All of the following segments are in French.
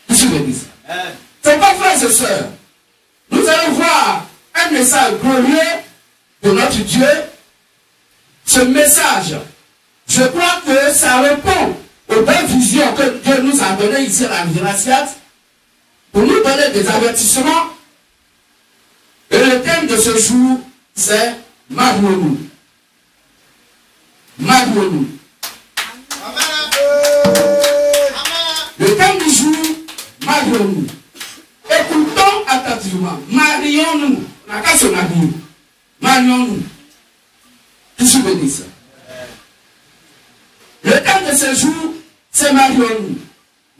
Vous souvenez ça? C'est pas, frères et sœurs. Nous allons voir un message glorieux de notre Dieu. Ce message, je crois que ça répond aux belles visions que Dieu nous a données ici à la Gratias pour nous donner des avertissements. Et le thème de ce jour, c'est marions-nous. Marions-nous. Le thème du jour, marions-nous. Écoutons attentivement. Marions-nous. La casse au marié. Marions-nous. Vous souvenez ça? Le thème de ce jour, c'est marions-nous.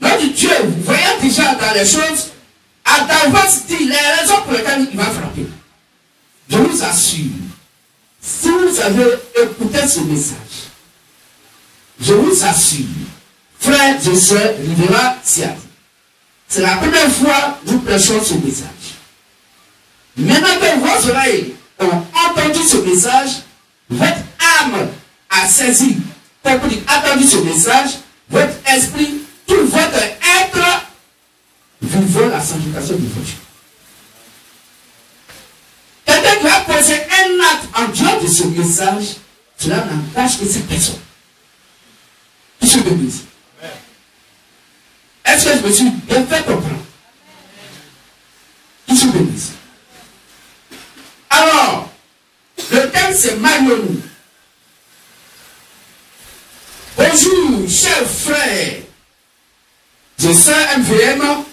Notre Dieu, voyant déjà dans les choses, à d'avance dit les raisons pour lesquelles il va frapper. Je vous assure, si vous avez écouté ce message, je vous assure, frères et sœurs, Rivera Siad, c'est la première fois que nous prêchons ce message. Maintenant que vos oreilles ont entendu ce message, votre âme a saisi, entendu ce message, votre esprit, tout votre être, vivant la sanctification de votre Dieu. Quelqu'un qui a posé un acte en dehors de ce message, cela n'engage que cette personne. Qui se bénisse. Est-ce que je me suis bien fait comprendre? Qui se bénisse. Alors, le thème c'est marions-nous. Bonjour, chers frères et sœurs MVM,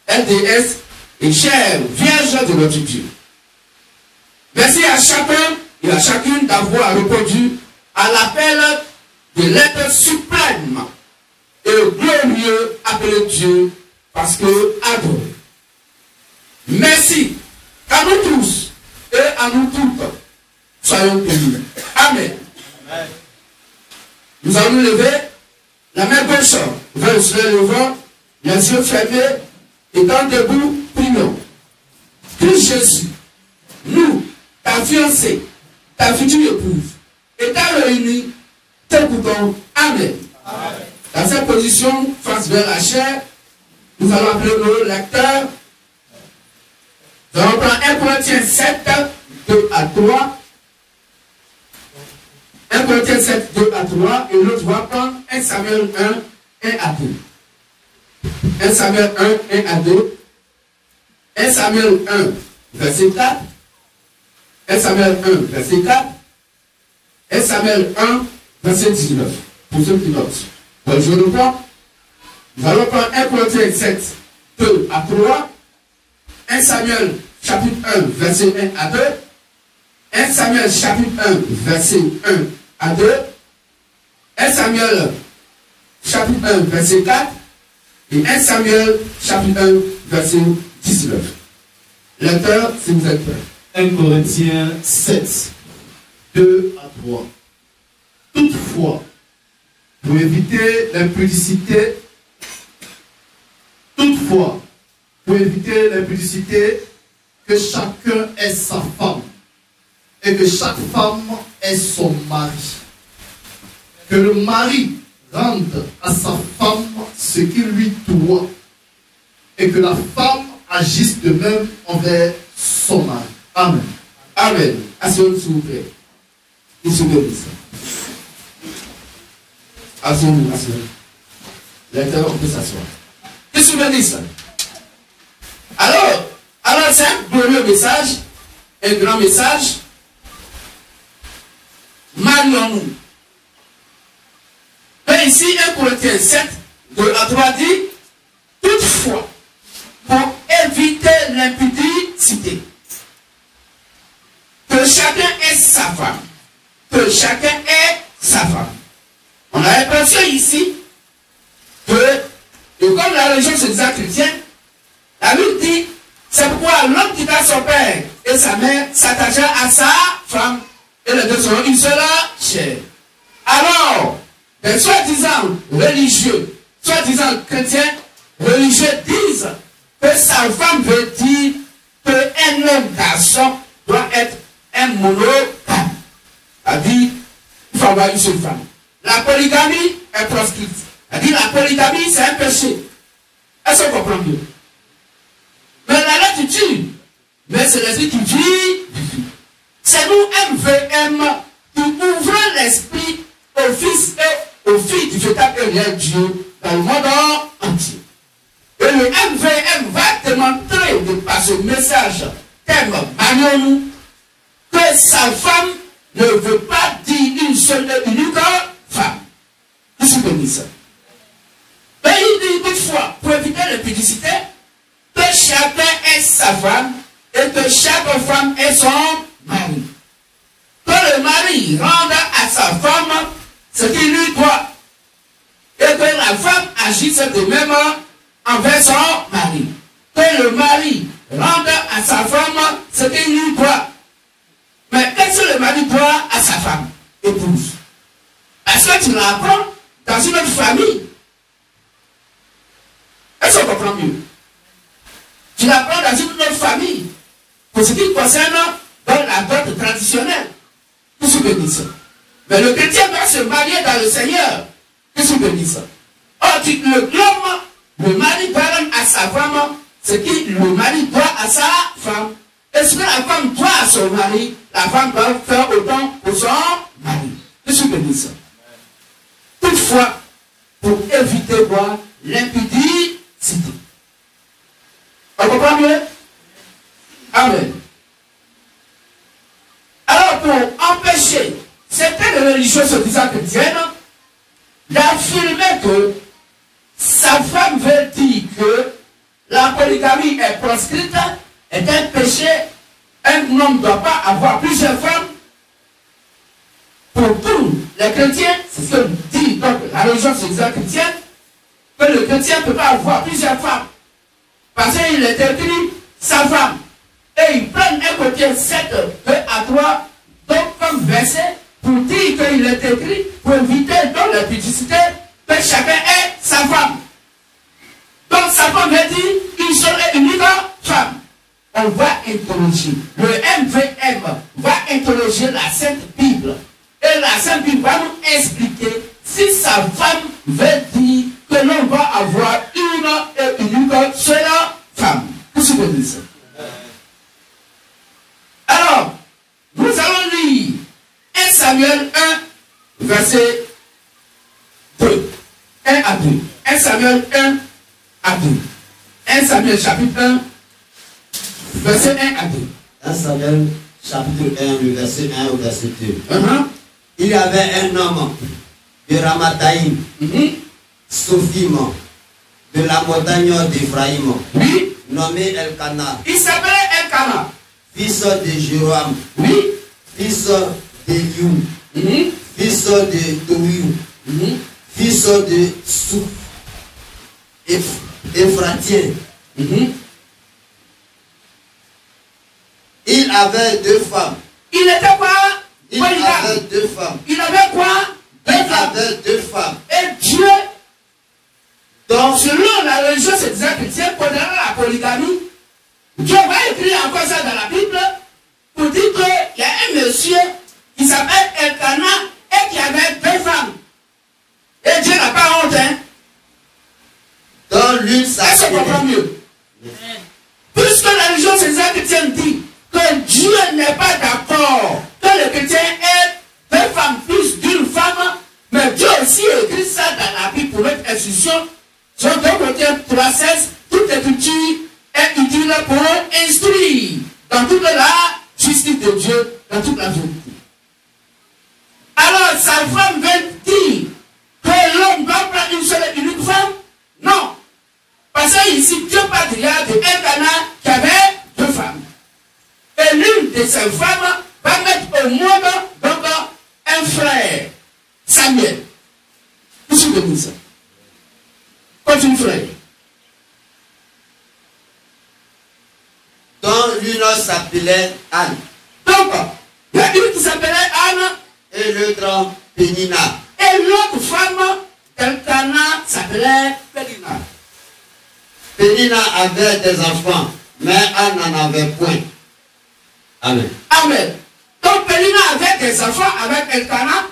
LDS et chers vierges de notre Dieu. Merci à chacun et à chacune d'avoir répondu à l'appel de l'être suprême et glorieux appelé Dieu parce que adoré. Merci à nous tous et à nous toutes. Soyons bénis. Amen. Amen. Nous allons lever la main gauche vers le soleil levant, les yeux fermés, étant debout, prions. Christ Jésus, nous, ta fiancée, ta future épouse, étant réunis, t'écoutons. Amen. Amen. Dans cette position, face vers la chair, nous allons appeler nos lecteurs. Nous allons prendre 1 Corinthiens 7, 2 à 3. 1 Corinthiens 7, 2 à 3. Et l'autre va prendre 1 Samuel 1, 1 à 2. 1 Samuel 1, 1 à 2. 1 Samuel 1, verset 4. 1 Samuel 1, verset 4. 1 Samuel 1, verset 19. Pour ceux qui notent. Donc je reprends. Nous allons prendre 1 Corinthiens 7, 2 à 3. 1 Samuel chapitre 1, verset 1 à 2. 1 Samuel chapitre 1, verset 1 à 2. 1 Samuel chapitre 1, verset 4. Et 1 Samuel chapitre 1, verset 19. Lecteur, si vous êtes prêts. 1 Corinthiens 7, 2 à 3. Toutefois, pour éviter l'impudicité, que chacun ait sa femme et que chaque femme ait son mari. Que le mari rende à sa femme ce qui lui doit et que la femme agisse de même envers son mari. Amen. Amen. Asseyez-vous s'il vous plaît. Il se bénisse. Asseyez-vous, asseyez-vous. Lecteur, on peut s'asseoir. Il se bénisse. Alors c'est un glorieux message, un grand message. Marions-nous. Mais ici, 1 Corinthiens 7, 2 à 3 dit, toutefois, pour éviter l'impudicité, que chacun ait sa femme. Que chacun ait sa femme. On a l'impression ici que, comme la religion se disait chrétienne, la Bible dit, c'est pourquoi l'homme quitta son père et sa mère s'attacha à sa femme et les deux seront une seule chair. Alors, les soi-disant religieux, soi-disant chrétiens, religieux disent que sa femme veut dire qu'un homme garçon doit être un monogame. C'est-à-dire, il faut avoir une seule femme. La polygamie est proscrite. C'est-à-dire, la polygamie, c'est un péché. Est-ce qu'on comprend mieux? Mais la lettre tue, mais c'est l'esprit qui vit. C'est nous, MVM, qui ouvrons l'esprit aux fils et aux filles du véritable réel Dieu dans le monde entier. Et le MVM va démontrer par ce message thème Magnon que sa femme ne veut pas dire une seule et unique femme. Qu'est-ce que dit ça? Mais il dit toutefois, pour éviter l'impudicité, que chacun ait sa femme et que chaque femme ait son mari. Que le mari rende à sa femme ce qu'il lui doit. Et que la femme agisse de même envers son mari. Que le mari rende à sa femme ce qu'il lui doit. Mais qu'est-ce que le mari doit à sa femme, épouse? Est-ce que tu l'apprends dans une autre famille? Est-ce qu'on comprend mieux? Tu l'apprends dans une autre famille. Pour ce qui concerne dans la dot traditionnelle. Qu'est-ce que dit ça? Mais le chrétien doit se marier dans le Seigneur. Qu'est-ce que dit ça? Or, l'homme, le mari donne à sa femme ce que le mari doit à sa femme. Et ce que la femme doit à son mari, la femme doit faire autant pour son mari. Qu'est-ce que dit ça? Toutefois, pour éviter quoi? L'impudicité. On comprend mieux? Amen. Alors, pour empêcher certaines religions se disant chrétiennes d'affirmer que sa femme veut dire que la polygamie est proscrite, est un péché, un homme ne doit pas avoir plusieurs femmes. Pour tous les chrétiens, c'est ce que dit donc la religion se disant chrétienne, que le chrétien ne peut pas avoir plusieurs femmes. Parce qu'il est écrit sa femme. Et ils prennent un côté 7, 2 à 3, donc comme verset, pour dire qu'il est écrit, pour éviter dans la publicité, que chacun ait sa femme. Donc sa femme veut dire une seule et unique femme. On va interroger, le MVM va interroger la Sainte Bible. Et la Sainte Bible va nous expliquer si sa femme veut dire que l'on va avoir une et unique seule femme. Qu'est-ce que vous dites ça? Alors, nous allons lire 1 Samuel 1, verset 2. 1 à 2. 1 Samuel 1 à 2. 1 Samuel chapitre 1, verset 1 à 2. 1 Samuel chapitre 1, du verset 1 au verset 2. Il y avait un homme de Ramathaïm, Sophim, de la montagne d'Ephraïm, Oui. nommé Elkana, Il s'appelait Elkana. fils de Jéroam, Oui. fils de You, fils de Tohu, fils de Souf, Ephratien. Il avait 2 femmes. Il était quoi? Il avait 2 femmes. Il avait quoi? Il avait 2 femmes. Et Dieu, donc selon la religion se disant chrétienne, pendant la polygamie, Dieu va écrire encore ça dans la Bible pour dire qu'il y a un monsieur qui s'appelle Elkana et qui avait 2 femmes. Et Dieu n'a pas honte, hein? Dans l'une Est-ce qu'on comprend mieux? Puisque la religion se disant chrétienne dit que Dieu n'est pas d'accord que le chrétien ait 2 femmes plus d'une femme, mais Dieu aussi écrit ça dans la Bible pour notre instruction. Sur 2 Corinthiens 3,16, toute écriture est utile pour instruire dans toute la justice de Dieu, dans toute la vérité. Alors, sa femme veut dire que l'homme doit prendre une seule et unique femme? Non. Parce que ici, Dieu parle de Elkana qui avait 2 femmes. Et l'une de ces femmes va mettre au monde donc un frère, Samuel. Qu'est-ce que vous dites ça? Comme une frère. dont l'une s'appelait Anne. Donc, il y a une qui s'appelait Anne. Et l'autre Pénina. Et l'autre femme d'Elkana s'appelait Pénina. Pénina avait des enfants, mais Anne n'en avait point. Amen. Amen. Donc Pénina avait des enfants avec Elkana,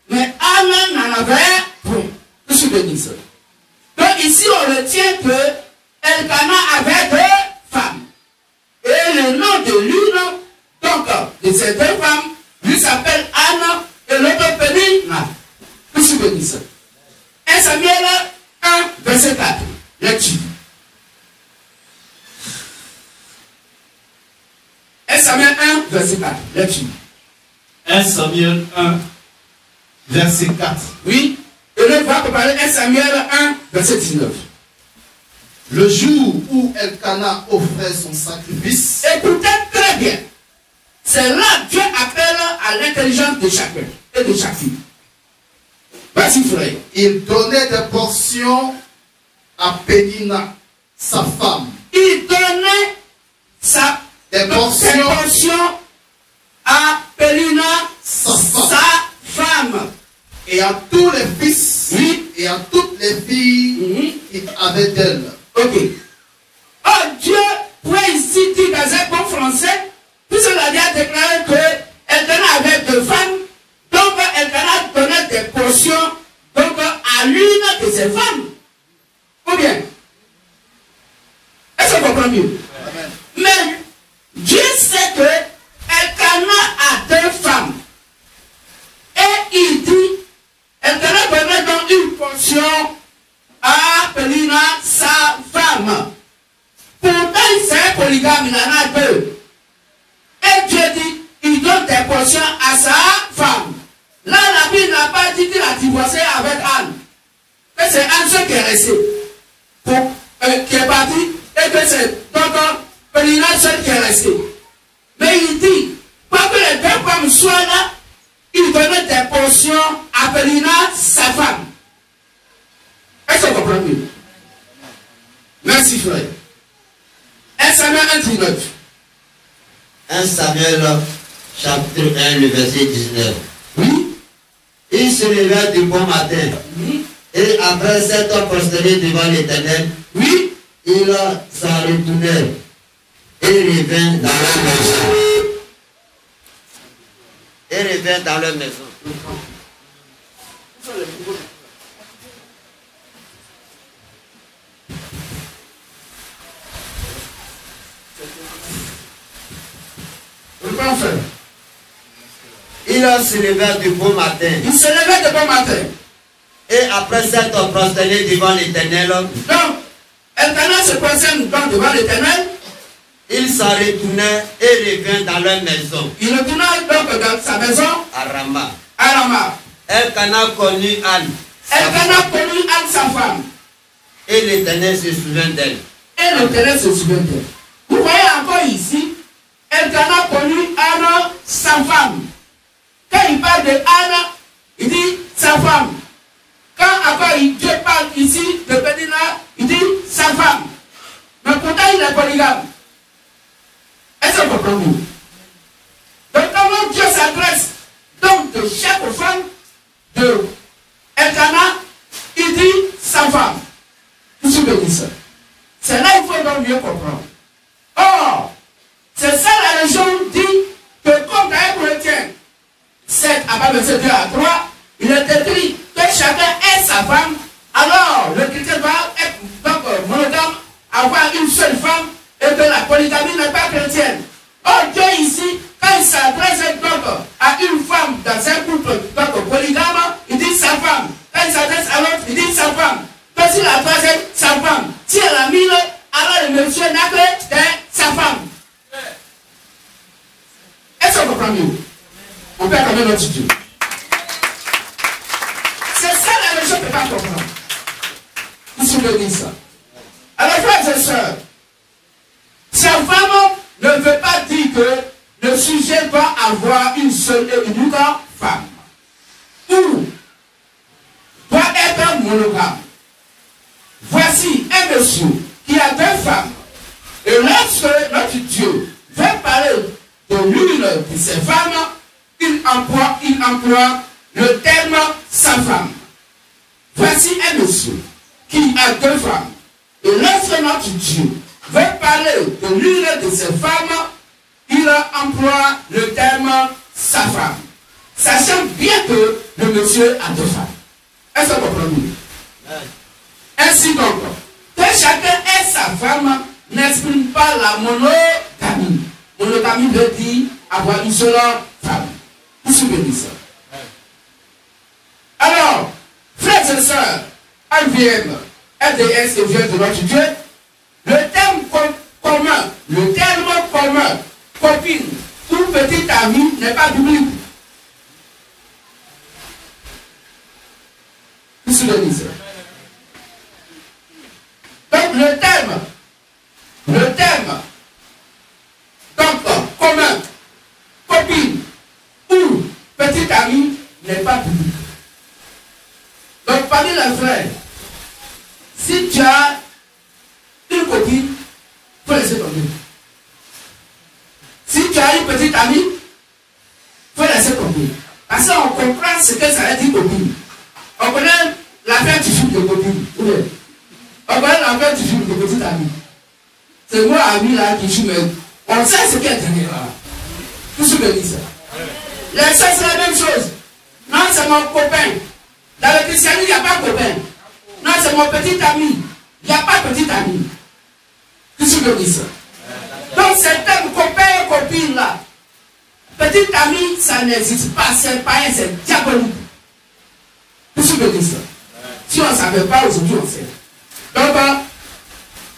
mais Anne n'en avait point. Qu'est-ce que je dis ça? Donc ici on retient que bénisse. 1 Samuel 1, verset 4. Lecture. 1 Samuel 1, verset 4. Lecture. 1 Samuel 1, verset 4. Oui. Et là, on va préparer 1 Samuel 1, verset 19. Le jour où Elkana offrait son sacrifice, Écoutez très bien. C'est là que Dieu appelle à l'intelligence de chacun et de chacune. Vas-y, frère. il donnait des portions à Pénina, sa femme. Il donnait Des portions à Pélina, Sa sa femme. et à tous les fils Oui. et à toutes les filles qui avaient d'elle. Ok. Oh, Dieu pourrait ici dire dans un bon français, puisque la Bible a déclaré que Elkana avait 2 femmes, donc Elkana donnait des portions donc, à l'une de ses femmes. Ou bien? Est-ce qu'on comprend mieux? Amen. Mais Dieu sait que Elkana a 2 femmes. Et il dit, Elkana donnait donc une portion à Pélina, sa femme. Pourtant, c'est un polygame, il en a 2. Et Dieu dit, il donne des portions à sa femme. Là, la Bible n'a pas dit qu'il a divorcé avec Anne. Que c'est Anne seule qui est restée. Qui est partie. Et que c'est donc Pélina seule qui est restée. Mais il dit, pas que les 2 femmes soient là, il donnait des portions à Pélina, sa femme. Est-ce qu'on comprend mieux? Merci, frère. 1 Samuel 1, 19. 1 Samuel, chapitre 1, le verset 19. Oui. Il se leva du bon matin, et après s'être prosterné devant l'Éternel, Oui. il s'en retournait et revint dans leur maison. Et revint dans leur maison. Il se leva du bon matin. Il se levait de bon matin. Et après s'être prosterné devant l'Éternel, Donc, Elkana se prosterne donc devant l'Éternel. il s'en retournait et revint dans leur maison. Il retourna donc dans sa maison À Rama. à Rama. Elkana connut Anne. Elkana connut Anne, sa femme. Et l'Éternel se souvint d'elle. Et l'Éternel se souvient d'elle. Vous voyez encore ici, Elkana connut Anne, sa femme. Quand il parle de Anne, il dit sa femme. Quand encore Dieu parle ici de Pénina, il dit sa femme. Mais pourtant il est polygame. Est-ce qu'on comprend mieux? Donc comment Dieu s'adresse donc de chaque femme de Elkana, il dit sa femme. Vous souvenez ça? C'est là qu'il faut donc mieux comprendre. Or, c'est ça la religion dit que comme dans un chrétien, 7 à part verset 2 à 3, il est écrit que chacun est sa femme. Alors, le chrétien va être donc monogame, avoir une seule femme, et que la polygamie n'est pas chrétienne. Or, Dieu ici, quand il s'adresse donc à une femme dans un couple donc polygame, il dit sa femme. Quand il s'adresse à l'autre, il dit sa femme. Quand il adresse sa femme, si elle a mis le, alors le monsieur n'a que sa femme. Est-ce qu'on comprend mieux? On peut accorder notre Dieu. C'est ça la religion ne peut pas comprendre. Vous souvenez ça. Alors, frères et sœurs, sa femme ne veut pas dire que le sujet doit avoir une seule et unique femme. Ou doit être monogame. Voici un monsieur qui a 2 femmes. Et lorsque notre Dieu veut parler de l'une de ses femmes, il emploie le terme sa femme. Voici un monsieur qui a 2 femmes. Et lorsque notre Dieu veut parler de l'une de ses femmes, il emploie le terme sa femme. Sachant bien que le monsieur a 2 femmes. Est-ce que vous comprenez? Ainsi donc, que chacun ait sa femme n'exprime pas la monogamie. Monogamie veut dire avoir une seule femme. Vous souvenez ça? Alors, et sœurs, MVM, FDS et vieux de notre Dieu, le terme commun, copine ou petit ami n'est pas biblique. Vous vous souvenez ça? Donc le terme, donc commun, copine ou petit ami n'est pas biblique. Donc parmi les frères, si tu as une copine, il faut laisser tomber. Si tu as une petite amie, il faut laisser tomber. Parce qu'on comprend ce que ça veut dire copine. On connaît l'affaire du film de copine. On connaît l'affaire du film de petite amie. C'est moi, ami là, qui joue, mais on sait ce qui est derrière là. Tout ce que dit ça. Les sœurs, c'est la même chose. Non, c'est mon copain. Dans le christianisme, il n'y a pas de copain. Non, c'est mon petit ami. Il n'y a pas de petit ami. Tout ce que dit ça. Donc, c'est un copain et copine là. Petit ami, ça n'existe pas. C'est païen, c'est diabolique. Tout ce que dit ça. Si on ne savait pas, aujourd'hui, on sait. Donc,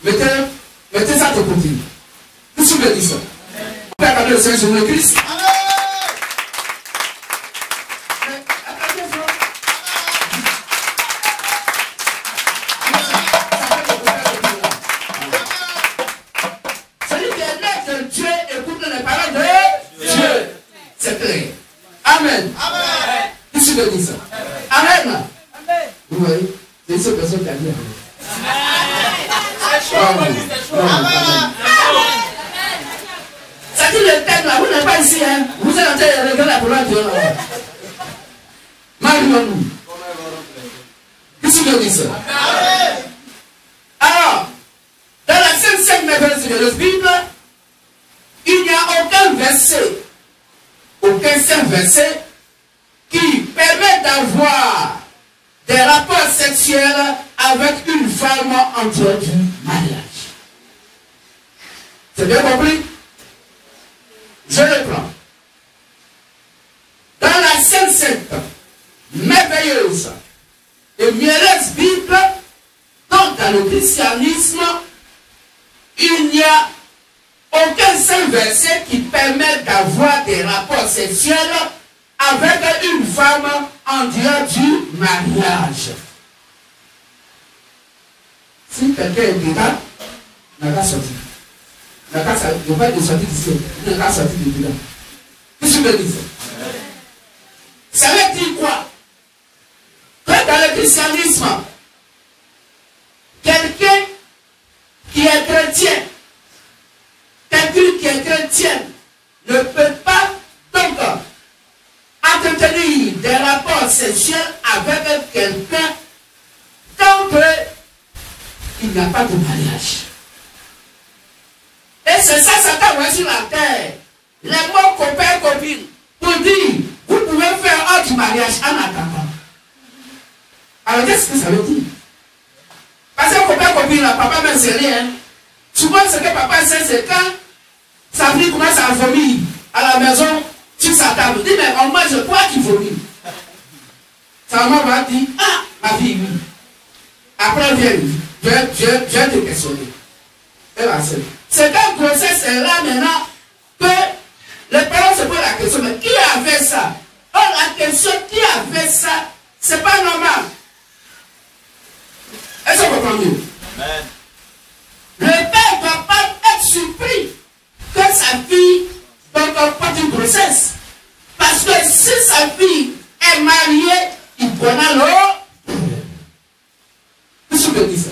mettez ça de côté. Tout ce que dit ça. On peut accorder le Seigneur sur le Christ. Amen. Amen. Qu'est-ce que dit ça? Amen. Vous voyez, c'est une seule personne qui a dit Amen. Ça dit le thème là, vous n'êtes pas ici, hein? Vous êtes en train de regarder la parole de Dieu là. Marie-nous. Qu'est-ce que dit ça? Alors, dans la Sainte Merveilleuse de la Bible, il n'y a aucun seul verset qui permet d'avoir des rapports sexuels avec une femme en dehors du mariage. C'est bien compris? Je le prends. Dans la Sainte merveilleuse et mielleuse Bible, donc dans le christianisme, il n'y a aucun seul verset qui permet d'avoir des rapports sexuels avec une femme en dehors du mariage. Si quelqu'un est dedans, n'a qu'à sortir. N'a qu'à sortir. Il n'y a pas de sortie d'ici. Il n'a qu'à sortir de dedans. Qu'est-ce que je veux dire? Ça veut dire quoi? Que dans le christianisme, quelqu'un qui est chrétien, quelqu'un qui est chrétien ne peut pas donc entretenir des rapports sexuels avec quelqu'un tant qu'il n'y a pas de mariage. Et c'est ça, Satan voit sur la terre. Les mots copains, copines, pour dire, vous pouvez faire hors du mariage en attendant. Alors qu'est-ce que ça veut dire? Parce que copain, copine, là, papa même c'est rien. Souvent, ce que papa sait, c'est quand sa fille commence à vomir à la maison sur sa table. Dis, mais on mange quoi qui vomit? Sa maman va dire, ah, ma fille, oui. Après, je vais te questionner. Elle va se dire. C'est quand grossesse est là maintenant que les parents se posent la question, mais qui a fait ça? Oh, la question, qui a fait ça? C'est pas normal. Est-ce qu'on comprend mieux? Amen. Le père ne va pas être surpris que sa fille porte une grossesse. Parce que si sa fille est mariée, il connaît l'autre. Qu'est-ce que je dis ça?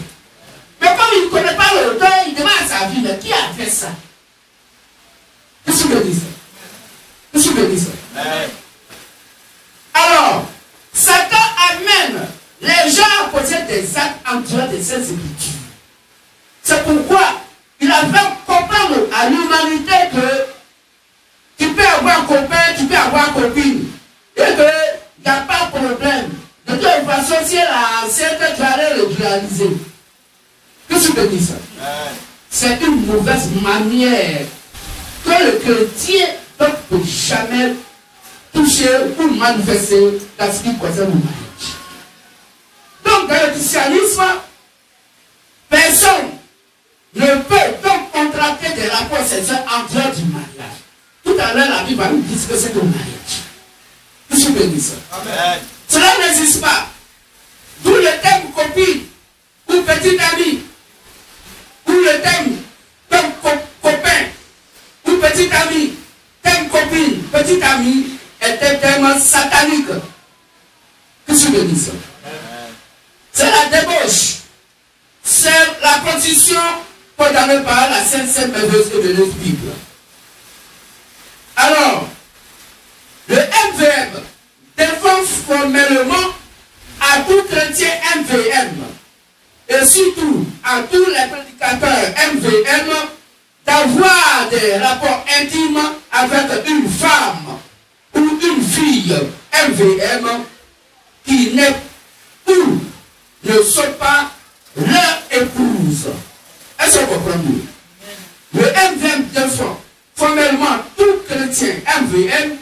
Mais comme il ne connaît pas l'auteur, il demande à sa fille, mais qui a fait ça? Qu'est-ce que je dis ça? Qu'est-ce que je dis ça? Alors, Satan amène les gens à poser des actes en dehors de ces écritures. C'est pourquoi il a fait comprendre à l'humanité que tu peux avoir copain, tu peux avoir copine. Et qu'il n'y a pas de problème. De toute façon, si elle a enceinte, tu allais le réaliser. Qu'est-ce que tu dis ça? C'est une mauvaise manière que le chrétien ne peut jamais toucher ou manifester dans ce qui concerne le mariage. Bible va nous dire que c'est un mariage. Que je bénis ça. Amen. Cela n'existe pas. D'où le thème copine ou petite amie. Ou le thème comme copain ou petite amie. Thème copine, petite amie est un thème satanique. Que je bénis ça. C'est la débauche. C'est la condition condamnée par la Sainte Merveilleuse et de Bible. Alors, le MVM défend formellement à tout chrétien MVM et surtout à tous les prédicateurs MVM d'avoir des rapports intimes avec une femme ou une fille MVM qui n'est ou ne sont pas leur épouse. Est-ce qu'on comprend mieux? Le MVM défend formellement tout chrétien MVM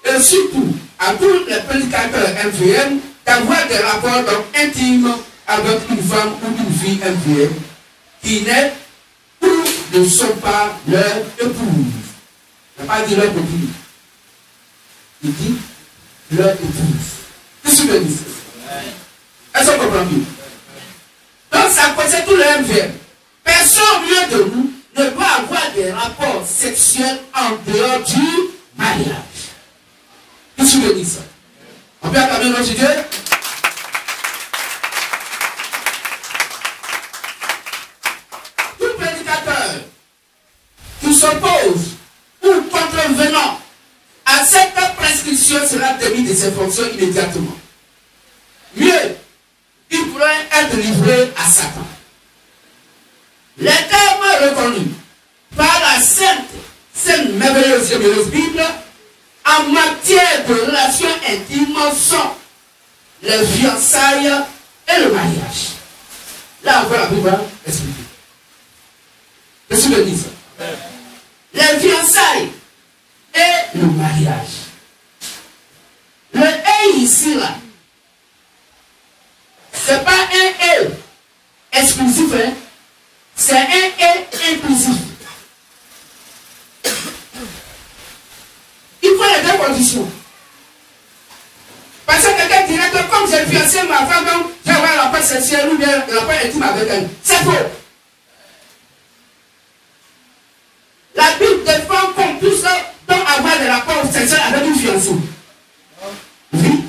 et surtout à tous les prédicateurs MVM d'avoir des rapports intimes avec une femme ou une fille MVM qui n'est ou ne sont pas leur épouse. Il n'a pas dit leur copine. Il dit leur épouse. Qu'est-ce que je dis? Est-ce qu'on comprend mieux? Donc ça concerne tout le MVM. Personne au milieu de nous ne doit avoir des rapports sexuels en dehors du mariage. Qu'est-ce que je dis ça? On peut acclamer notre Dieu? Tout prédicateur qui s'oppose ou contrevenant à cette prescription sera démis de ses fonctions immédiatement. Mieux, il pourrait être livré à Satan. Les termes reconnus par la Sainte Merveilleuse et Merveilleuse Bible en matière de relations intimes sont les fiançailles et le mariage. Là encore la Bible va expliquer. Qu'est-ce que je dis ça? Les fiançailles et le mariage. Le et ici là, c'est pas un et exclusif, hein? C'est un et inclusif. Il faut les deux conditions. Parce que quelqu'un dirait que comme j'ai fiancé ma femme, donc j'ai avoir la paix sexuelle ou bien la paix intime avec elle. C'est faux. La Bible défend qu'on puisse donc avoir des rapports sexuels avec une fiancée. Oui.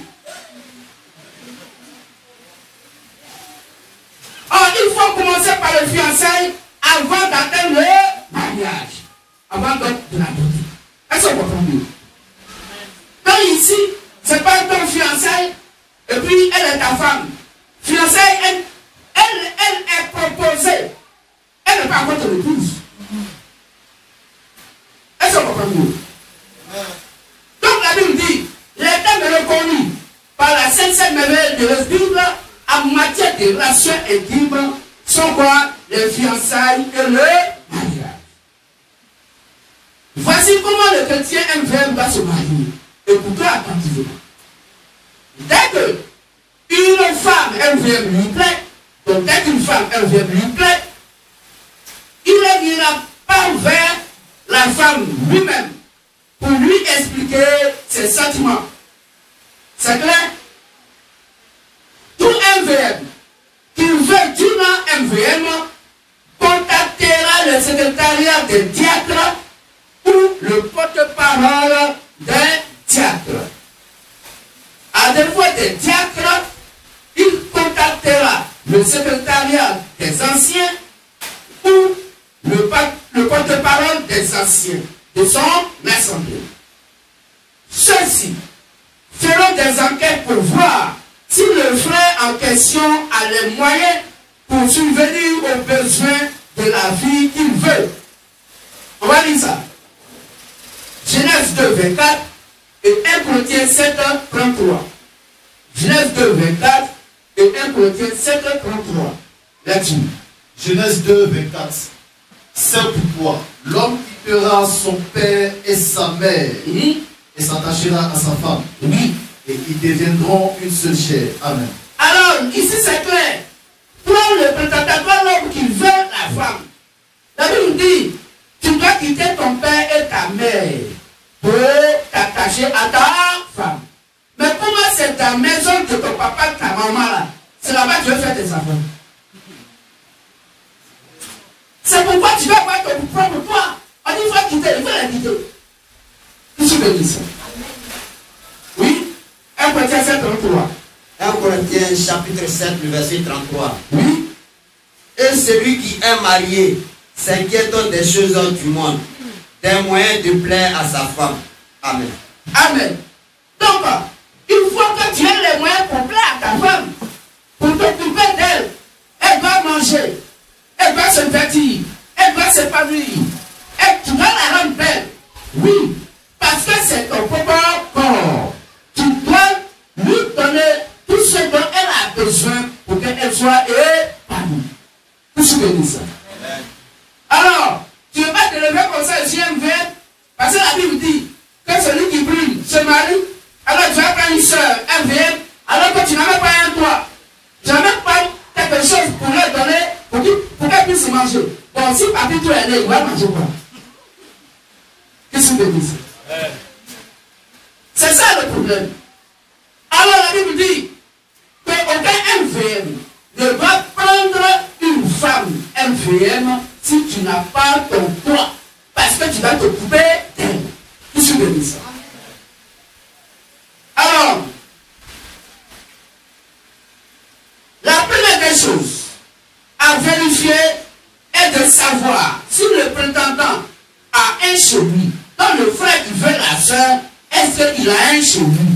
Or, il faut commencer par le fiançailles avant d'atteindre le mariage. Avant donc de la beauté. Est-ce qu'on comprend mieux? Donc ici, ce n'est pas ton fiançaille et puis elle est ta femme. Fiançaille, elle est proposée. Elle n'est pas encore ton épouse. Est-ce qu'on comprend mieux? Donc la Bible dit, les thèmes reconnus par la Sainte Merveilleuse de Bible en matière de relations intimes sont quoi? Les fiançailles et le mariage. Voici comment le chrétien MVM va se marier. Écoutez attentivement. Dès que une femme MVM lui plaît, donc dès qu'une femme MVM lui plaît, il ne ira pas vers la femme lui-même pour lui expliquer ses sentiments. C'est clair? Tout MVM qui veut d'une MVM contactera le secrétariat des diacres ou le porte-parole d'un diacre. À défaut des diacres, il contactera le secrétariat des anciens ou le porte-parole des anciens de son assemblée. Ceux-ci feront des enquêtes pour voir si le frère en question a les moyens pour subvenir aux besoins de la vie qu'il veut. On va lire ça. Genèse 2, 24 et 1 Corinthiens 7, 33. Genèse 2, 24 et 1 Corinthiens 7, 33. Là-dessus. Genèse 2, 24. C'est pourquoi l'homme quittera son père et sa mère et s'attachera à sa femme. Oui. Et ils deviendront une seule chair. Amen. Alors, ici c'est clair. Prends le présentateur, l'homme qui veut la femme. La Bible dit, tu dois quitter ton père et ta mère pour t'attacher à ta femme. Mais comment c'est ta maison que ton papa, ta maman là, c'est là-bas que tu veux faire tes enfants. C'est pourquoi tu vas avoir ton propre toi. On dit il faut quitter, il faut la quitter. Qui se bénit ça? Oui? 1 Corinthiens 7, 33. 1 Corinthiens chapitre 7, le verset 33. Oui? Et celui qui est marié s'inquiète des choses du monde, des moyens de plaire à sa femme. Amen. Amen. Donc, il faut que tu aies les moyens pour plaire à ta femme, pour t'occuper d'elle. Elle doit manger, elle doit se vêtir, elle doit s'épanouir. Et tu dois la rendre belle. Oui, parce que c'est ton propre corps. Tu dois lui donner tout ce dont elle a besoin pour qu'elle soit épanouie. Vous souvenez ça? Alors, tu ne veux pas te lever comme ça, JMV, parce que la Bible dit que celui qui brille se marie, alors tu vas prendre une soeur, MVM, alors que tu n'as même pas un toit. Tu n'as même pas quelque chose pour leur donner, pour qu'elle puisse manger. Donc, si papy toi est né, il va manger quoi? Qu'est-ce que tu veux dire? C'est ça le problème. Alors, la Bible dit qu'aucun MVM ne va prendre une femme MVM si tu n'as pas ton toit. Parce que tu vas t'occuper d'elle. Qu'est-ce que tu veux dire ça? Alors, la première des choses à vérifier est de savoir si le prétendant a un chez lui. Dans le frère qui veut la soeur, est-ce qu'il a un chez lui?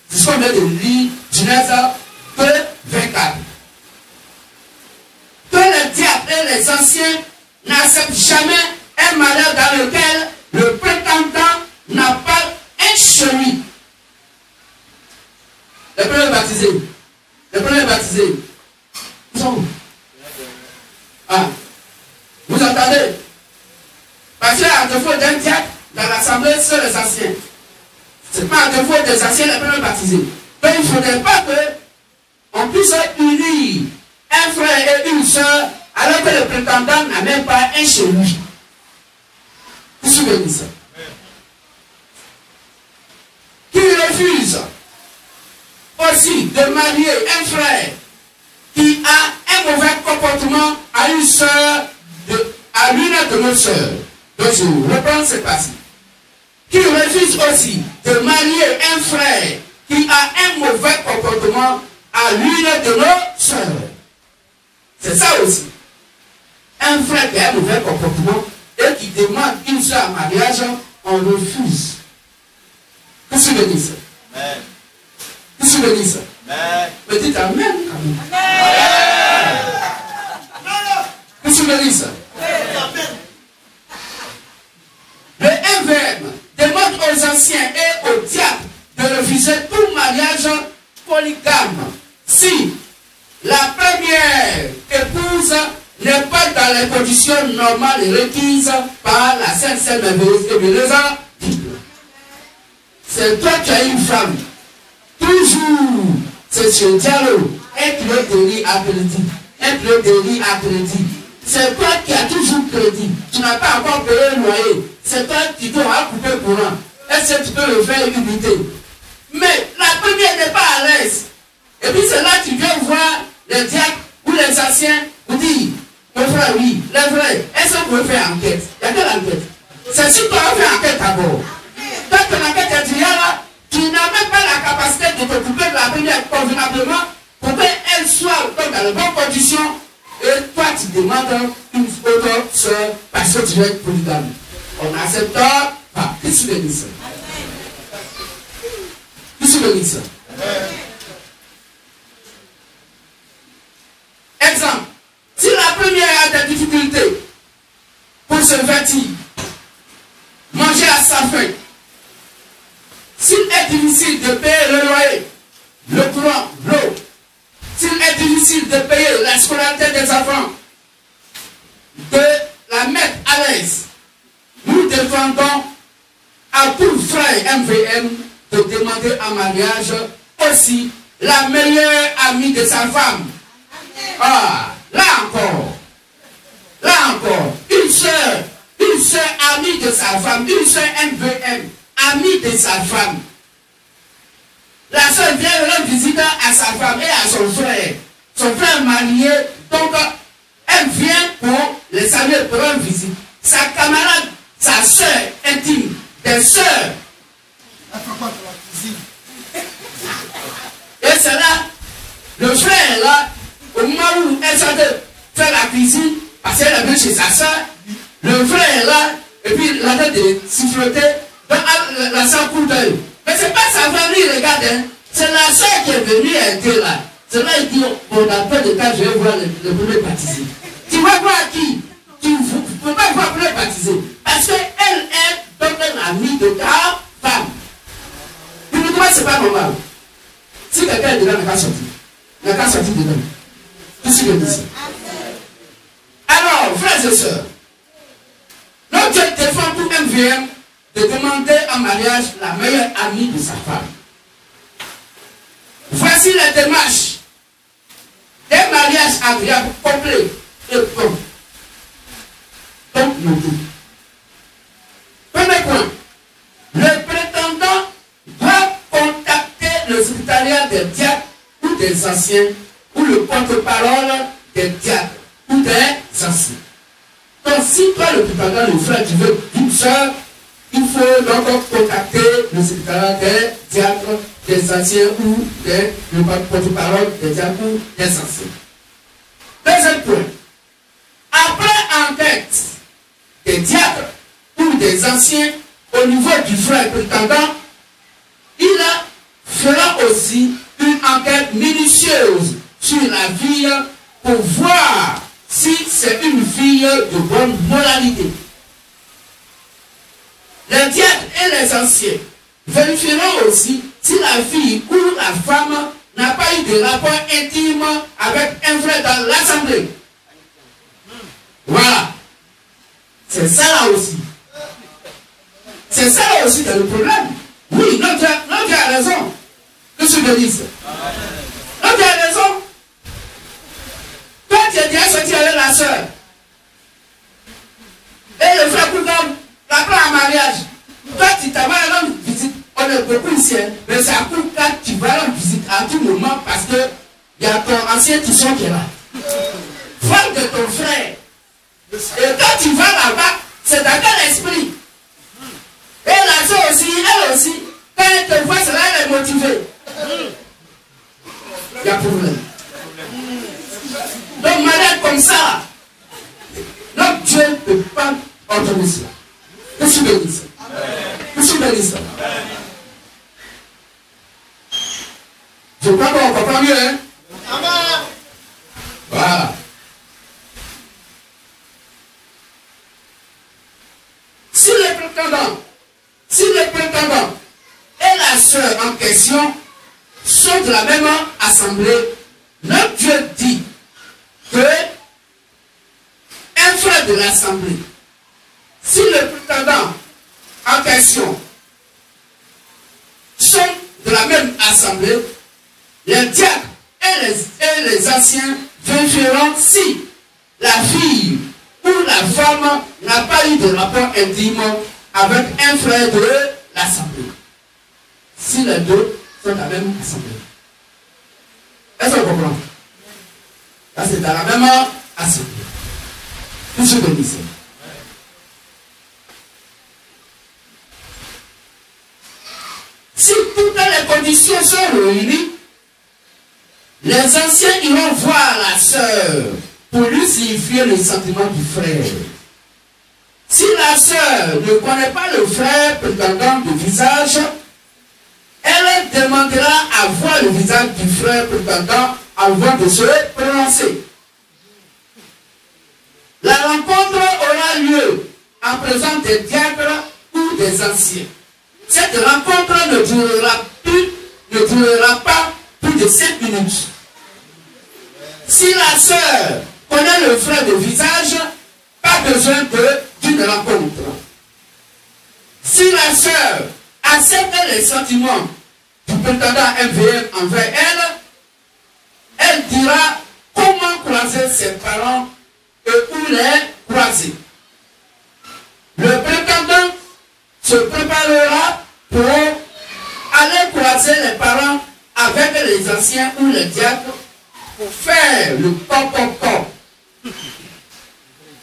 C'est ce qu'on vient de lire, Genèse 2, 24. Que les diables et les anciens n'acceptent jamais un mariage dans lequel le prétendant n'a pas un chez lui. Les premiers baptisés. Les premiers baptisés. Ils sont où? Ah. Vous entendez? Parce qu'il y a un défaut d'un diacre dans l'assemblée sur les anciens. Ce n'est pas un défaut des anciens, les premiers baptisés. Donc il ne faudrait pas qu'on puisse unir un frère et une soeur alors que le prétendant n'a même pas un chez lui. Vous vous souvenez de ça? Qui refuse aussi de marier un frère qui a un mauvais comportement à une soeur, à l'une de nos soeurs. Donc je reprends cette partie. Qui refuse aussi de marier un frère qui a un mauvais comportement à l'une de nos soeurs. C'est ça aussi. Un frère qui a un mauvais comportement et qui demande une soeur en mariage, on refuse. Qu'est-ce que tu veux dire ça? Qu'est-ce que tu veux dire ça? Mais dites Amen. Qu'est-ce que tu veux dire ça? Le MVM demande aux anciens et aux diables de refuser tout mariage polygame si la première épouse n'est pas dans les conditions normales et requises par la Sainte Seine merveilleuse et merveilleuse Bible. C'est toi qui as une femme. Toujours, c'est sur Diallo, un kilo de riz à crédit, un kilo de riz à crédit. C'est toi qui as toujours crédit. Tu n'as pas encore payé le loyer. C'est toi qui dois couper courant. Est-ce que tu peux le faire unité? Mais la première n'est pas à l'aise. Et puis c'est là que tu viens voir les diacres ou les anciens vous dire, mon frère, oui, les vrais, est-ce que vous pouvez faire enquête? Il y a quelle enquête? C'est si tu as fait enquête d'abord. Quand ton enquête est déjà là, tu n'as même pas la capacité de t'occuper de la première convenablement pour qu'elle soit dans les bonnes conditions. Et toi, tu demandes une autre soeur parce que tu veux être polygame. On n'accepte pas. Qu'est-ce que tu veux dire ça? Qu'est-ce que tu veux dire ça? Exemple. Si la première a des difficultés pour se vêtir, manger à sa faim, s'il est difficile de payer le loyer, le courant, l'eau, s'il est difficile de payer la scolarité des enfants, de la mettre à l'aise, nous défendons à tout frère MVM de demander en mariage aussi la meilleure amie de sa femme. Ah, là encore, une soeur amie de sa femme, une soeur MVM, ami de sa femme. La sœur vient rendre visite à sa femme et à son frère. Son frère marié, donc elle vient pour les saluer, pour rendre visite. Sa camarade, sa sœur intime, des sœurs. Et c'est là, le frère là, au moment où elle sortait faire la cuisine, parce qu'elle est venue chez sa soeur, le frère est là, et puis il a tête de siffloter, donc la soeur coule d'œil. Mais c'est pas sa famille, regarde, hein. C'est la soeur qui est venue, elle était là. C'est là il dit, bon, dans peu de temps, je vais voir le premier baptisé. Tu vas voir qui? Tu ne peux pas voir le premier baptisé. Parce qu'elle est donc l'amie de ta femme. Pour moi, c'est pas normal. Si quelqu'un est dedans, il n'a qu'à sortir. Il n'a qu'à sortir dedans. Tout ce que je dis. Alors, frères et sœurs, notre Dieu défend tout MVM de demander en mariage la meilleure amie de sa femme. Voici les démarches d'un mariage agréable, complet et bon. Donc, nous tout. Premier point, le prétendant doit contacter le secrétariat des diacres ou des anciens ou le porte-parole des diacres ou des anciens. Donc, si toi, le prétendant, le frère, tu veux une soeur, il faut donc contacter le secrétariat des diacres, des anciens ou le porte-parole des diacres ou des anciens. Deuxième point, après enquête des diacres ou des anciens au niveau du frère prétendant, il fera aussi une enquête minutieuse sur la vie pour voir si c'est une fille de bonne moralité. Les diacres et les anciens vérifieront aussi si la fille ou la femme n'a pas eu de rapport intime avec un frère dans l'assemblée. Voilà. C'est ça là aussi. C'est ça là aussi le problème. Oui, notre Dieu a raison. Qu'est-ce que je dis? Notre Dieu a raison. Toi, tu es déjà sorti avec la soeur. Et le frère Koudam t'apprend en mariage. Toi, tu t'as mal rendre visite. On est beaucoup ici, hein, mais c'est à coup quand tu vas rendre visite à tout moment parce que il y a ton ancien tisson qui est là. Frère de ton frère. Et quand tu vas là-bas, c'est dans quel esprit? Et la soeur aussi, elle aussi, quand elle te voit, c'est là elle est motivée. Il y a problème. Donc, malade comme ça, notre Dieu ne peut pas autoriser cela. Qu'est-ce que tu dis ça? Qu'est-ce que tu dis ça? Je crois qu'on comprend mieux, hein? Voilà. Si le prétendant et la sœur en question sont de la même assemblée, notre Dieu dit que un frère de l'assemblée, si le prétendant en question sont de la même assemblée, les diacres et les anciens vérifieront si la fille ou la femme n'a pas eu de rapport intime avec un frère de l'assemblée. Si les deux sont dans la même assemblée. Est-ce qu'on comprend? Là, c'est dans la même assemblée. Tout ce que je dis. Si toutes les conditions sont réunies, les anciens iront voir la sœur pour lui signifier le sentiment du frère. Si la sœur ne connaît pas le frère prétendant de visage, elle demandera à voir le visage du frère prétendant avant de se prononcer. La rencontre aura lieu en présence des diacres ou des anciens. Cette rencontre ne durera pas plus de 5 minutes. Si la sœur connaît le frère de visage, pas besoin d'une rencontre. Si la sœur accepte les sentiments du prétendant MVM envers elle, elle dira comment croiser ses parents et où les croiser. Le prétendant se préparera pour aller croiser les parents avec les anciens ou les diacres pour faire le pop.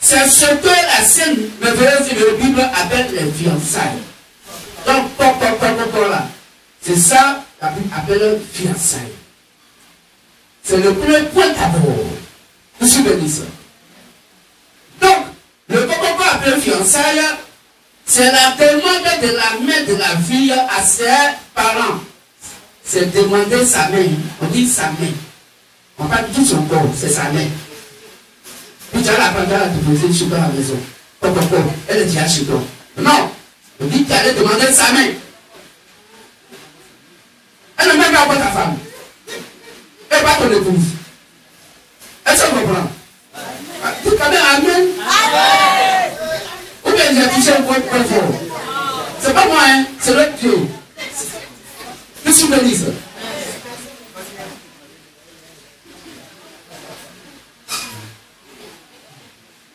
C'est ce que la scène merveilleuse de la Bible appelle les fiançailles. Donc, pop là. C'est ça la Bible appelle fiançailles. C'est le premier point d'abord. Vous souvenez ça. Donc, le pop appelé fiançailles, c'est la demande de la main de la fille à ses parents. C'est demander sa main. On dit sa main. On parle tout son corps, c'est sa main. Puis tu as la pandale à te poser chez toi à la maison. Elle est déjà chez toi. Non. On dit que tu allais demander sa main. Elle ne même pas ta femme. Elle pas ton épouse. Est-ce qu'on comprend? Tu connais Amen? Amen. Ou bien j'ai touché un point très fort. C'est pas moi, hein? C'est l'autre Dieu. Qu'est-ce que tu me dis ça?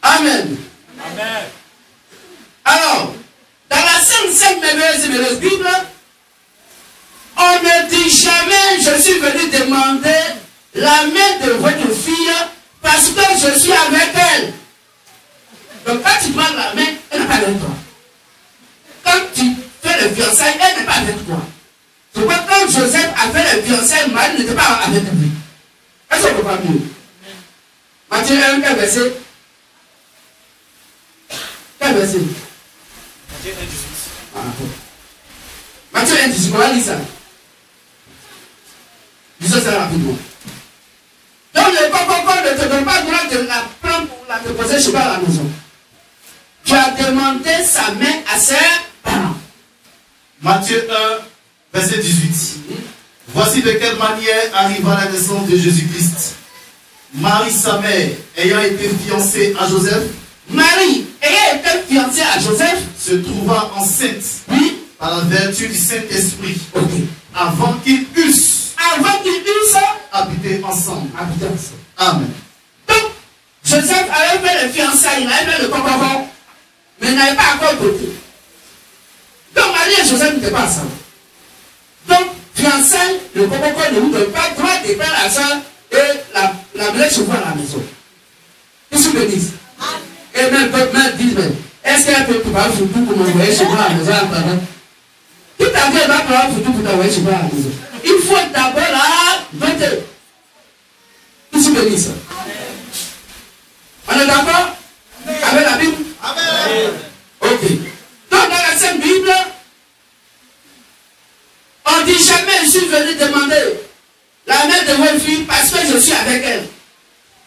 Amen. Amen. Alors, dans la Sainte merveilleuse Bible, on ne dit jamais je suis venu demander la main de votre fille parce que je suis avec elle. Donc quand tu demandes la main, elle n'est pas avec toi. Quand tu fais le fiançailles, elle n'est pas avec toi. C'est pourquoi quand Joseph a fait le fiançailles, Marie n'était pas avec lui. Est-ce qu'on comprend mieux? Matthieu 1, quel verset? Quel verset? Matthieu 1, 18. Matthieu 1, 18, on va lire ça. Lisons ça rapidement. Donc le papa ne te donne pas le droit de la prendre pour la déposer chez toi à la maison. Tu as demandé sa main à ses parents. Matthieu 1, verset 18. Voici de quelle manière arriva la naissance de Jésus-Christ. Marie, sa mère, ayant été fiancée à Joseph, Marie, ayant été fiancée à Joseph, se trouva enceinte, oui, par la vertu du Saint-Esprit, okay, avant qu'ils eussent habité ensemble. Amen. Donc, Joseph avait fait le fiançailles, il avait fait le copain, mais il n'avait pas encore côté. Donc, Marie et Joseph n'étaient pas ensemble. Donc, fiançailles, le copain ne vous donne pas le droit de prendre la soeur et la blesse chez vous à la maison. Qu'est-ce que vous dites? Et même peuple dit, est-ce qu'elle peut pouvoir foutre pour m'envoyer chez moi à la maison en attendant? Tout à fait, elle va pouvoir foutre pour t'envoyer chez moi à la maison. Il faut d'abord la 20 heures. Qu'est-ce que vous dites ça? On est d'accord avec la Bible? Amen. Ok. Donc dans la Sainte Bible, on ne dit jamais je suis venu demander la main de votre fille parce que je suis avec elle.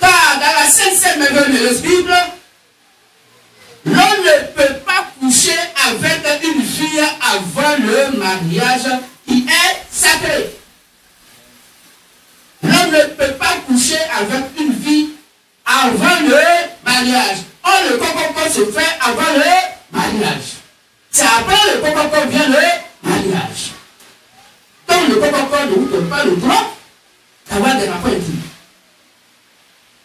Car dans la Sainte merveilleuse Bible, l'on ne peut pas coucher avec une fille avant le mariage qui est sacré. L'on ne peut pas coucher avec une fille avant le mariage. Or, le coco se fait avant le mariage. C'est après le coco vient le mariage. Donc, le coco ne vous donne pas le droit d'avoir des rapports intimes.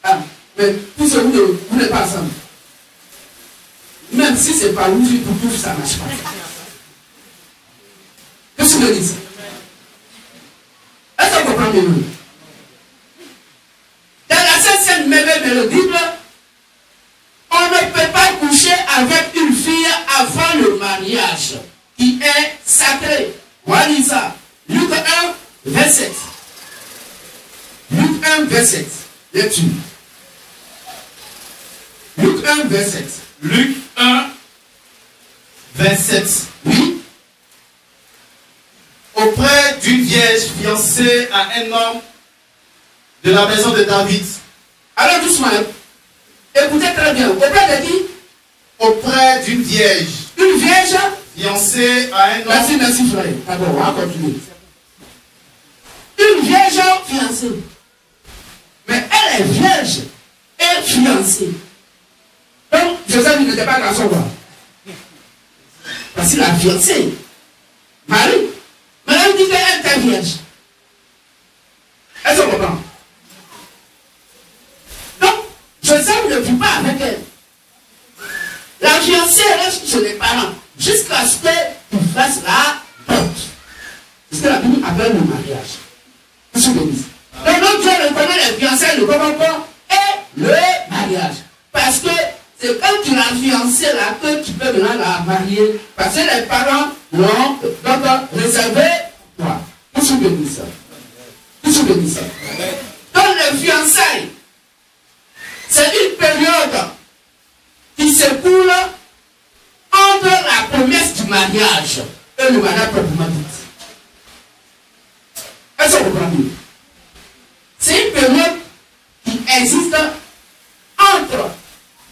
Ah, mais pour ce vous n'êtes pas ensemble. Même si c'est pas ouvert pour tout, ça ne marche pas. Qu'est-ce que vous dites? Est-ce qu'on comprend mieux? Dans la Sainte merveilleuse Bible, on ne peut pas coucher avec une fille avant le mariage, qui est sacré. Voilà ça. Luc 1, verset. Luc 1, verset. Lecture. Luc 1, verset. Luc 1, 27. Oui. Auprès d'une vierge fiancée à un homme de la maison de David. Alors doucement. Écoutez très bien. Auprès de qui? Auprès d'une vierge. Une vierge fiancée à un homme. Merci frère. D'accord, on va continuer. Une vierge fiancée. Mais elle est vierge et fiancée. Donc, Joseph n'était pas garçon. Parce qu'il a fiancé. Marie. Mais elle dit qu'elle était vierge. Est-ce qu'on comprend? Donc, Joseph ne vit pas avec elle. La fiancée reste chez les parents jusqu'à ce qu'il fasse la dot. la Bible appelle le mariage. Vous vous bénissez. Donc notre Dieu reconnaît les fiançailles, le comment et le mariage. Parce que c'est quand tu l'as fiancé là que tu peux maintenant la marier. Parce que les parents l'ont donc réservé pour toi. Vous vous bénissez. Vous vous bénissez. Donc les fiançailles, c'est une période qui s'écoule entre la promesse du mariage et le mariage proprement dit. Est-ce que vous comprenez? C'est une période qui existe entre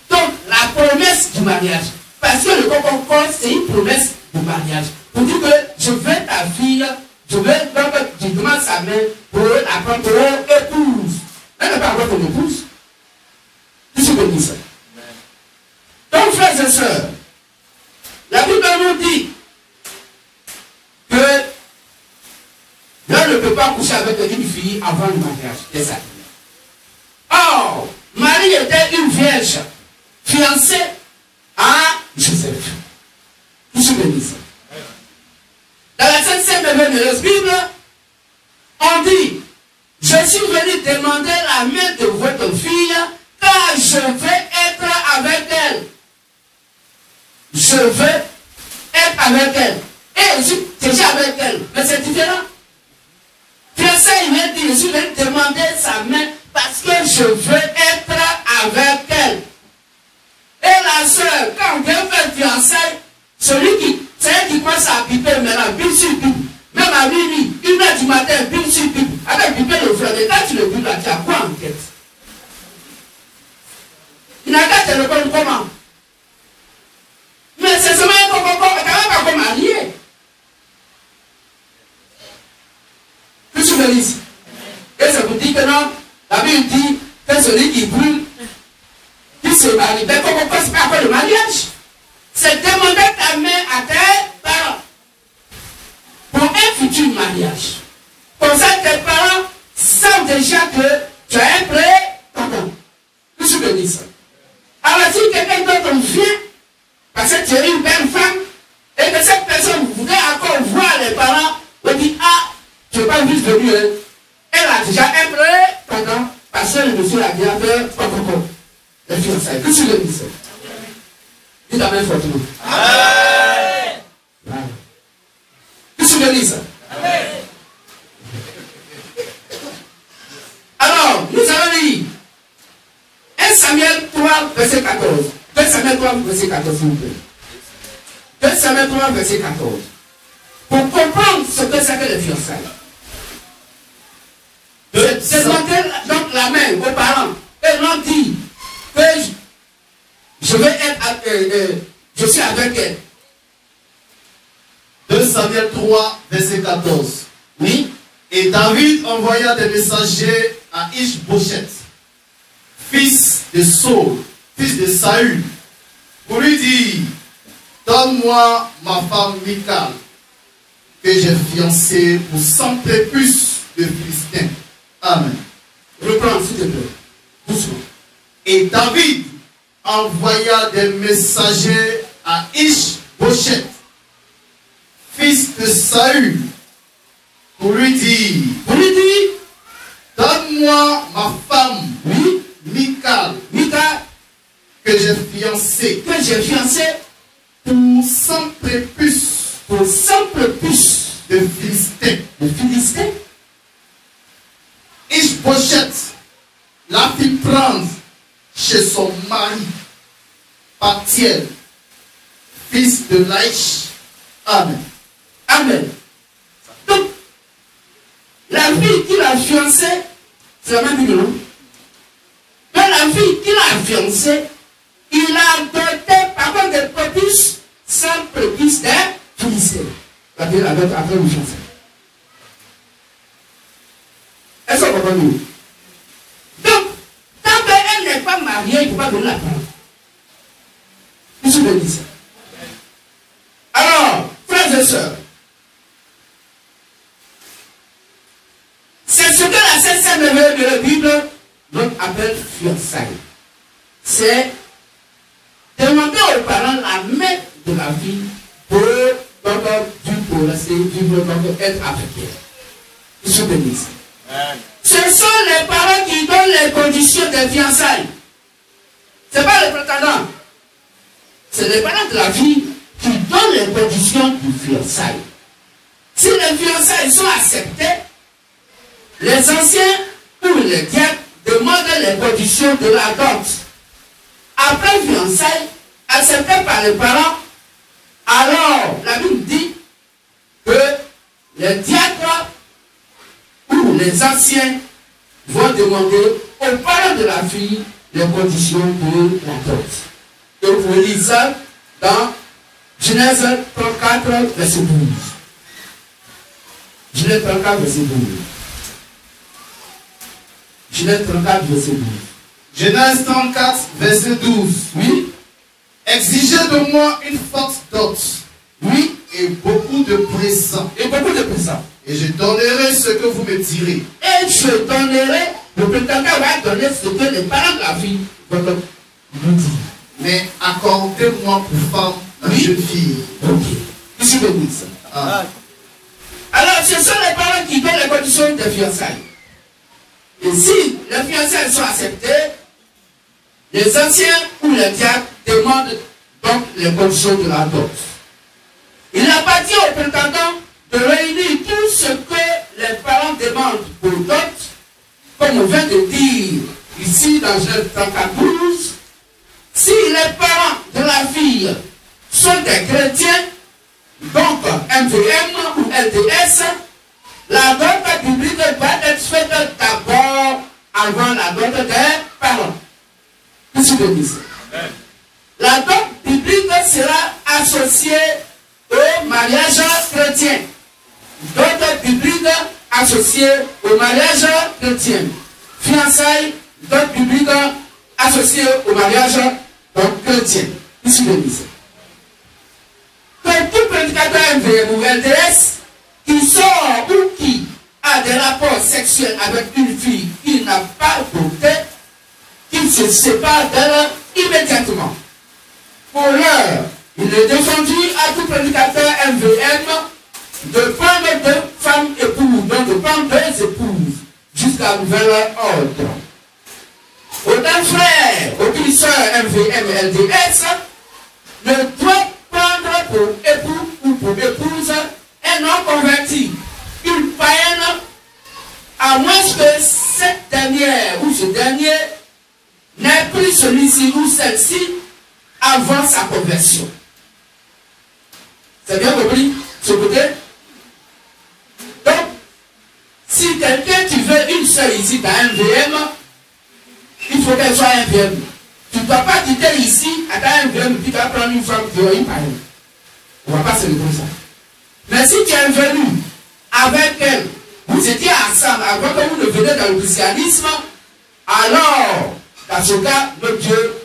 donc la promesse du mariage. Parce que le concorde, c'est une promesse de mariage. Pour dire que je veux ta fille, je veux donc tu demandes sa main pour la prendre pour épouse. Elle n'est pas encore ton épouse. Tu sais béni ça. Donc frères et sœurs, la Bible nous dit que l'un ne peut pas coucher avec une fille avant le mariage. C'est ça. Or, Marie était une vierge fiancée à Joseph. Vous vous béni ça. Dans la Sainte Merveilleuse Bible, on dit, je suis venu demander la main de votre fille, car je vais être avec elle. Je veux être avec elle. Et je suis déjà avec elle. Mais c'est différent. Fiancé, il m'a dit, je suis venu demander sa main parce que je veux être avec elle. Et la soeur, quand on vient faire fiançailles, c'est elle qui commence à piper maintenant, bip sur bip. Même à minuit, 1h du matin, bip sur bip. Avec piper le frère, et quand tu le bip là, tu as quoi en tête? Il n'a qu'à te répondre comment? Mais c'est seulement un coco, mais quand même pas marié. Que tu me dises. Et ça vous dit que non, la Bible dit que celui qui brûle, qui se marie. Mais coco, c'est pas après le mariage. C'est demander ta main à tes parents pour un futur mariage. Comme ça, tes parents savent déjà que tu as un prétendant. Que tu me dises. Alors si quelqu'un d'autre vient, parce que tu es une belle femme, et que cette personne voudrait encore voir les parents, on dit, ah, tu n'es pas vite venu, hein. Elle a déjà un prétendant, parce que le monsieur a bien fait, les fiançailles. Que tu le dis? Dis ta main fortement. Amen. Que tu le dis? Amen. Alors, nous avons dit, 1 Samuel 3, verset 14. 2 Samuel 3, verset 14, s'il vous plaît. 2 Samuel 3, verset 14. Pour comprendre ce que c'est que les fiançailles. C'est donc la main aux parents. Et l'on dit que je vais être, je suis avec elle. 2 Samuel 3, verset 14. Oui. Et David envoya des messagers à Ish-Boshet, fils de Saul, fils de Saül, pour lui dire, donne-moi ma femme Michal, que j'ai fiancée pour 100 prépuces de Philistins. Amen. Reprends, s'il te plaît. Doucement. Et David envoya des messagers à Ish-Boshet, fils de Saül, pour lui dire, donne-moi ma femme, oui, Michal, que j'ai fiancée, pour 100 prépuces, de Philistins. Ish-Boshet la fit prendre chez son mari, Paltiel, fils de Laïch. Amen. Amen. Donc, la fille qu'il a fiancée, c'est la même Bible, non? Mais la fille qu'il a fiancée, il a doté par contre des prépuces, 100 prépuces des Philistins. La Bible avec après le fiancé. Est-ce qu'on comprend nous? Donc, tant qu'elle n'est pas mariée, il ne peut pas donner la parole. Qu'est-ce que je dis ça? Alors, frères et sœurs, c'est ce que la Sainte Merveille de la Bible appelle fiançailles. C'est demander aux parents la main de la vie pour du faut rester vivre donc être africain. Ils se bénissent. Ce sont les parents qui donnent les conditions des fiançailles. Ce n'est pas les prétendants. C'est les parents de la fille qui donnent les conditions du fiançailles. Si les fiançailles sont acceptées, les anciens ou les diacres demandent les conditions de la dot. Après fiançailles, acceptées par les parents, alors la Bible dit que les diacres ou les anciens vont demander aux parents de la fille les conditions de la dot. Et vous lisez ça dans Genèse 34, verset 12. Genèse 34, verset 12. Genèse 34, verset 12. Genèse 34, verset 12. Oui. Exigez de moi une forte dot. Oui. Et beaucoup de présents. Et beaucoup de présents. Et je donnerai ce que vous me direz. Et je donnerai, le prétendant va donner ce que les parents de la fille vont nous dire. Mais accordez-moi pour femme la jeune fille. Ok. Ici, le ministre. Ah. Alors, ce sont les parents qui donnent les conditions de fiançailles. Et si les fiançailles sont acceptées, les anciens ou les diacres demandent donc les conditions de la dot. Il appartient au prétendant de réunir tout ce que les parents demandent pour dot, comme on vient de dire ici dans Genèse 34:12. Si les parents de la fille sont des chrétiens, donc MVM ou LDS, la dot biblique va être faite d'abord avant la dot des parents. Qu'est-ce que je dis? La dot biblique sera associée au mariage chrétien. Dot biblique associée au mariage chrétien. Fiançailles, dot biblique associée au mariage chrétien. Qu'est-ce que je dis? Que tout prédicateur MVM ou LDS qui sort ou qui a des rapports sexuels avec une fille qui n'a pas porté, qu'il se sépare d'elle immédiatement. Pour l'heure, il est défendu à tout prédicateur MVM de prendre deux femmes épouses, donc de prendre deux épouses jusqu'à nouvel ordre. Aucun frère, aucune soeur MVM LDS ne doit prendre pour époux ou pour épouse un non converti, une païenne, à moins que cette dernière ou ce dernier n'ait pris celui-ci ou celle-ci avant sa conversion. C'est bien compris ce côté? Donc, si quelqu'un tu veux une seule ici dans MVM, il faut qu'elle soit MVM. Tu ne dois pas quitter ici à ta MVM puis tu vas prendre une femme qui a une païenne. On ne va pas se comme ça. Mais si tu es venu avec elle, vous étiez ensemble avant que vous ne veniez dans le christianisme, alors, dans ce cas, notre Dieu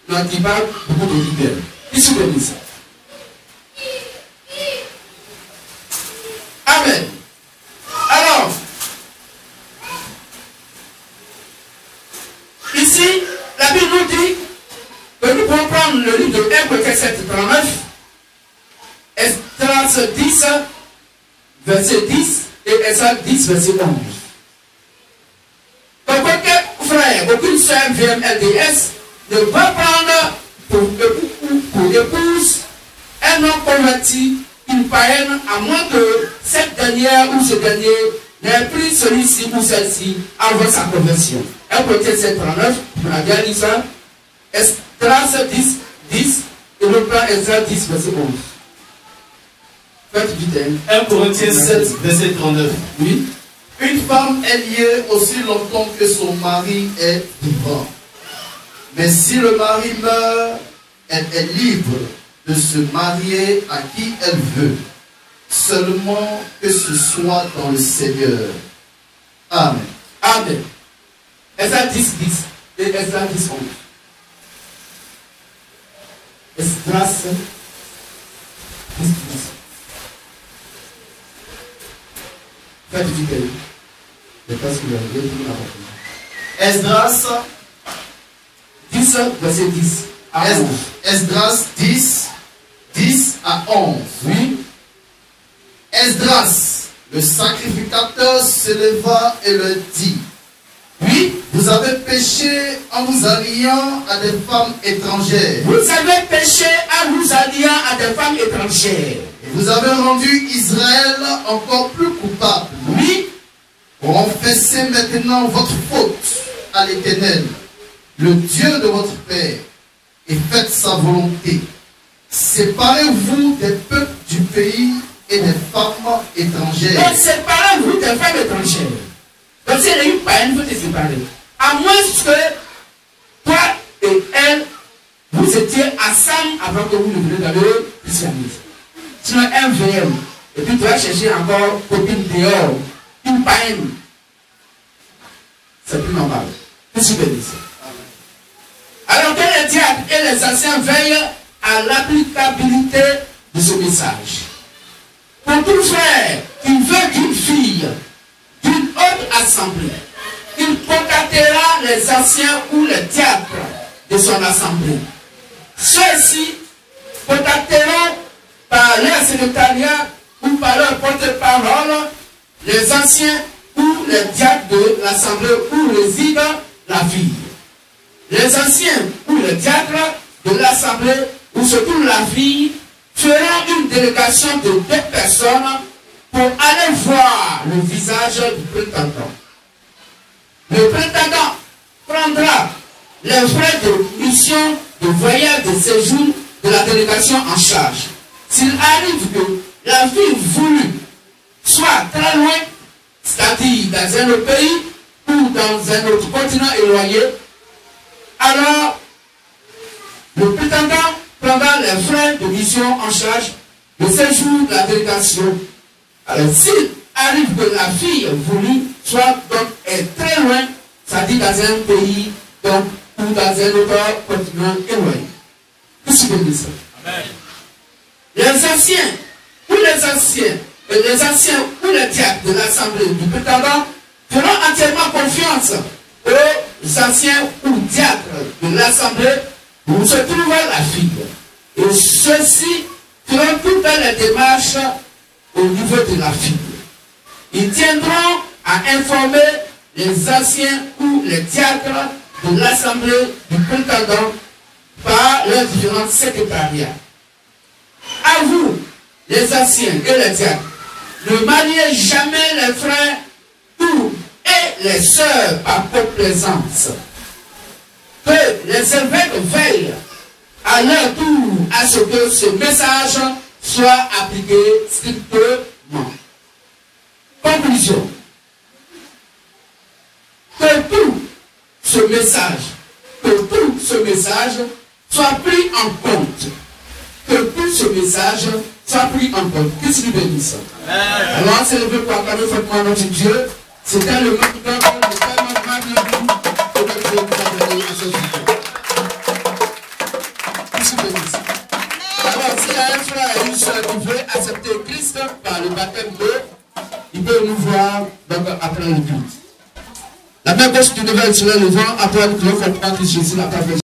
n'en dit pas beaucoup de libérés. Qu'est-ce que dit ça? Amen. Alors, ici, la Bible nous dit que nous pouvons prendre le livre de 1 Corinthiens 7:39, Esdras 10, verset 10 et Esdras 10, verset 11. Donc, aucun frère, aucune soeur MVM LDS ne va prendre pour épouse un homme converti, une païenne, à moins que cette dernière ou ce dernier n'ait pris celui-ci ou celle-ci avant sa conversion. 1 Corinthiens 7:39, on a bien dit ça. Esdras 10, 10 et le plan Esdras 10, verset 11. 1 Corinthiens 7, verset 39. Oui. Une femme est liée aussi longtemps que son mari est vivant. Mais si le mari meurt, elle est libre de se marier à qui elle veut, seulement que ce soit dans le Seigneur. Amen. Amen. Esdras 10, 10 et Esdras 10, 11. Esdras 10, 10. Esdras 10, verset 10 à 11. Esdras 10, 10 à 11. Oui. Esdras, le sacrificateur, se leva et leur dit: oui, vous avez péché en vous alliant à des femmes étrangères. Vous avez péché en vous alliant à des femmes étrangères. Et vous avez rendu Israël encore plus coupable. Oui. Confessez maintenant votre faute à l'Éternel, le Dieu de votre Père, et faites sa volonté. Séparez-vous des peuples du pays et des femmes étrangères. Et séparez-vous des femmes étrangères. Donc si elle est une païenne, il faut te séparer. À moins que toi et elle, vous étiez ensemble avant que vous ne veniez dans le christianisme. Sinon un VM, et puis tu vas chercher encore copine dehors, une païenne. C'est plus normal. Qu'est-ce que tu veux dire? Alors que les diables et les anciens veillent à l'applicabilité de ce message. Pour tout frère qui veut d'une fille d'une haute assemblée, il contactera les anciens ou les diacres de son assemblée. Ceux-ci contacteront par leur secrétariat ou par leur porte-parole les anciens ou les diacres de l'assemblée où réside la fille. Les anciens ou les diacres de l'assemblée où se trouve la fille feront une délégation de 2 personnes pour aller voir le visage du prétendant. Le prétendant prendra les frais de mission, de voyage, de séjour de la délégation en charge. S'il arrive que la fille voulue soit très loin, c'est-à-dire dans un autre pays ou dans un autre continent éloigné, alors le prétendant prendra les frais de mission en charge de séjour de la délégation. Alors s'il arrive que la fille voulue soit donc est très loin, c'est-à-dire dans un pays donc, ou dans un autre continent éloigné. Qu'est-ce que vous dites ça? Amen. Les anciens ou les diacres de l'assemblée du prétendant feront entièrement confiance aux anciens ou diacres de l'assemblée où se trouve la fille. Et ceux-ci feront toutes les démarches au niveau de la fille. Ils tiendront à informer les anciens ou les diacres de l'assemblée du prétendant par leurs différents secrétariats. À vous, les anciens et les diacres, ne mariez jamais les frères et les sœurs par complaisance. Que les évêques veillent à leur tour à ce que ce message soit appliqué strictement. Conclusion. Que tout ce message soit pris en compte. Que tout ce message soit pris en compte. Qu'est-ce que veut dire ça? Alors, c'est le peuple pour acclamer fortement notre Dieu. C'était le même temps que le Père m'a bien vu que notre Dieu nous a donné à ce sujet. Qu'est-ce que veut dire ça? Alors, s'il y a un frère et une soeur qui veut accepter Christ par le baptême d'eau, il peut nous voir donc, après le culte. La main gauche du nouvel sur le vent, après nous devons comprendre que Jésus n'a pas fait.